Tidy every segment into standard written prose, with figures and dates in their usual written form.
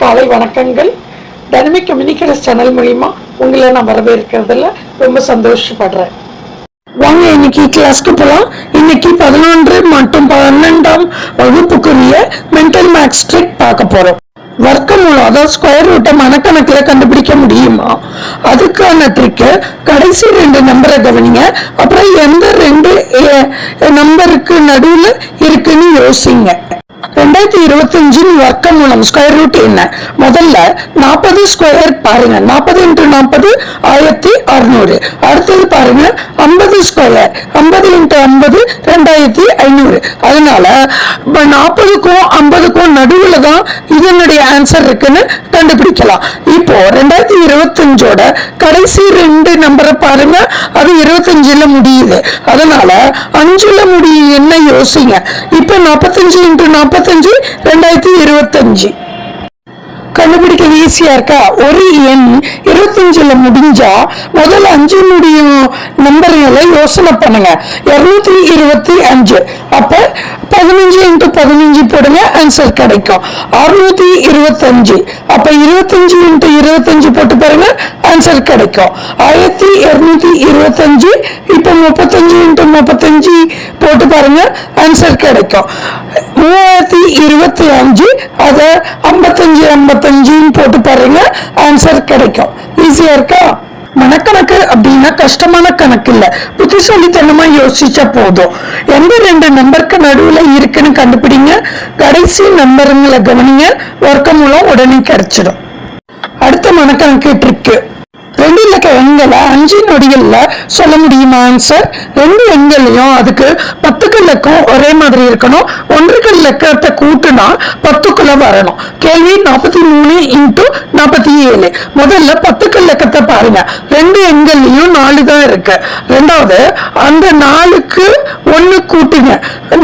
காலை வணக்கங்கள். Dynamic communicators channel மூலிமா உங்களை நான் வரவேற்கிறதுல ரொம்ப சந்தோஷப்படுறேன். வாங்க இன்னைக்கு கிளாஸ்க்கு போகலாம். இன்னைக்கு 11 மற்றும் 12ஆம் வகுப்புக்குரிய மென்டல் மேத்ஸ் ட்ரிக் பார்க்க போறோம். வர்க்கமூலம் அதாவது ஸ்கொயர் ரூட்டை மனக்கணக்கில் கண்டுபிடிக்க முடியுமா? அதுக்கான ட்ரிக்கு கடைசி 2 நம்பரை கவனிங்க. அப்புறம் எந்த 2 நம்பருக்கு நடுவில் இருக்குன்னு யோசிங்க. 2025 வர்க்கமூலம் ஸ்கொயர் ரூட் என்ன? முதல்ல 40 ஸ்கொயர் பாருங்க. 40 × 40 1600. அடுத்தது பாருங்க 50 ஸ்கொயர் 50 × 50 2500. அதனால 40க்கும் 50க்கும் நடுவுல தான் இதனுடைய ஆன்சர் இருக்குன்னு கண்டுபிடிக்கலாம். இப்போ 2025ஓட கடைசி 2 நம்பரை பாருங்க. அது 25ல முடியுது. அதனால 5ல முடியும் என்ன யோசிங்க. இப்போ 45 × 45 2025 கண்டுபிடிக்க ஈஸியா இருக்கா? ஒரு எண் 25ல முடிஞ்சா முதல்ல 5 முடியும் நம்பர்களை யோசனை பண்ணுங்க. 225. அப்ப 15 × 15 போடுங்க, ஆன்சர் கிடைக்கும் 625. அப்ப 25 × 25 போட்டு பாருங்க, ஆன்சர் கிடைக்கும் 1225. இப்ப 35 × 35 போட்டு பாருங்க, ஆன்சர் கிடைக்கும் 3025. அத 55 போட்டு பாருங்க, ஆன்சர் கிடைக்கும். ஈஸியா இருக்கா? மனக்கணக்கு அப்படின்னா கஷ்டமான கணக்கு இல்ல, புத்திசாலித்தனமா யோசிச்சா போதும். எந்த 2 நம்பருக்கு நடுவுல இருக்குன்னு கண்டுபிடிங்க. கடைசி நம்பருங்களை கவனிங்க. வர்க்கமூலம் உடனே கிடைச்சிடும். அடுத்த மனக்கணக்கு ட்ரிக்கு. 2 இலக்க எண்களை 5 நொடிகள்ல சொல்ல முடியுமா ஆன்சர்? 2 எண்களையும் அதுக்கு 10 இலக்கம் ஒரே மாதிரி இருக்கணும். 1 இலக்கத்தை கூட்டுனா 10க்குள்ள வரணும். கேள்வி 43 × 47. முதல்ல 10 இலக்கத்தை பாருங்க. 2 எண்கள்லயும் 4 தான் இருக்கு. ரெண்டாவது அந்த 4க்கு 1 கூட்டுங்க.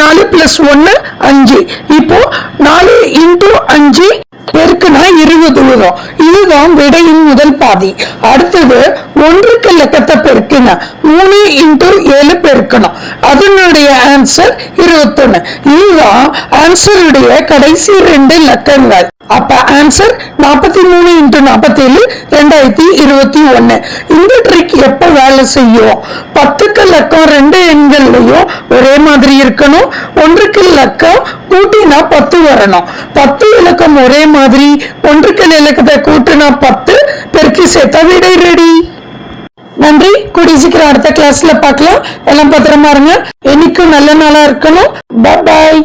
4 + 1 5. இப்போ 4 × 5 பெருக்குனா 20 வரும். இதுதான் விடையின் முதல் பாதி. அடுத்தது 1 இலக்கத்தை பெருக்குங்க. 3 × 7 பெருக்கணும். அதனுடைய ஆன்சர் 21. இதுதான் ஆன்சருடைய கடைசி 2 இலக்கங்கள். அப்ப ஆன்சர் 43 × 47 2021. இந்த ட்ரிக் எப்ப வேலை செய்யும்? 10 இலக்கம் 2 எண்கள்லயும் ஒரே மாதிரி இருக்கணும். 1 இலக்கம் கூட்டினா 10 வரணும். 10 இலக்கம் ஒரே மாதிரி 1 இலக்கத்தை கூட்டினா 10 பெருக்கி சேர்த்தா விடை ரெடி. நன்றி. கூடிய சீக்கிரம் அடுத்த கிளாஸ்ல பார்க்கலாம். எல்லாம் பத்திரமா இருங்க. என்னைக்கும் நல்ல நாளா இருக்கணும். பாய்.